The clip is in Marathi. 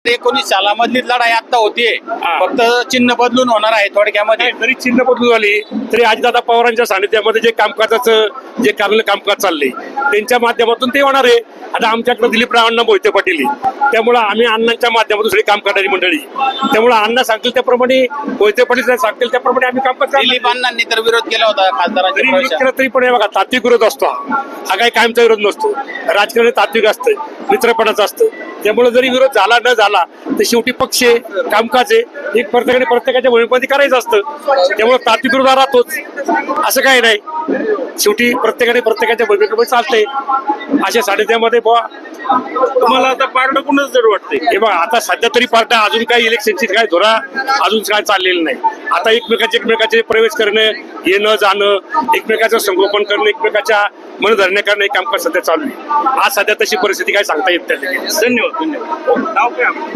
19 सालामधली लढाई आता होतीये. फक्त चिन्ह बदलून होणार आहे थोडक्यामध्ये. जरी चिन्ह बदलून झाली तरी अजितदादा पवारांच्या सानिध्यामध्ये जे कामकाजाचं जे कामकाज चाललंय त्यांच्या माध्यमातून ते होणार आहे. आता आमच्याकडे दिलीपराव अण्णा मोहिते पाटील त्यामुळे आम्ही अण्णांच्या माध्यमातून सगळी काम करणारी मंडळी. त्यामुळे अण्णा सांगतील त्याप्रमाणे मोहिते पाटील सांगतील त्याप्रमाणे आम्ही कामकाज करणार. दिलीप अण्णांनी तर विरोध केला होता खासदारांच्या जरी प्रवेशाला. केलं तरी पण हे बघा तात्विक विरोध असतो. हा काही कायमचा विरोध नसतो. राजकारण तात्विक असतं, मित्रपणाचं असतं. त्यामुळे जरी विरोध झाला न झाला तर शेवटी पक्ष आहे, कामकाज आहे, एक प्रत्येकाच्या भूमिकेमध्ये करायचं असतं. त्यामुळे तात्विक विरोध राहतोच, असं काही नाही. शेवटी प्रत्येकाच्या भूमिकेमध्ये चालतंय. अशा सानिध्यामध्ये बुवा तुम्हाला आता पार्ट कोणच जर वाटतंय? हे बघा आता सध्या तरी पार्ट्या अजून काही इलेक्शनची काय धोरा अजून काय चाललेलं नाही. आता एकमेकाचे प्रवेश करणं, येणं जाणं, एकमेकाचं संगोपन करणं, एकमेकाच्या मनधरण्या करणं हे कामकाज सध्या चालू आहे. आज सध्या तशी परिस्थिती काय सांगता येत नाही. धन्यवाद. नाव काय आपलं?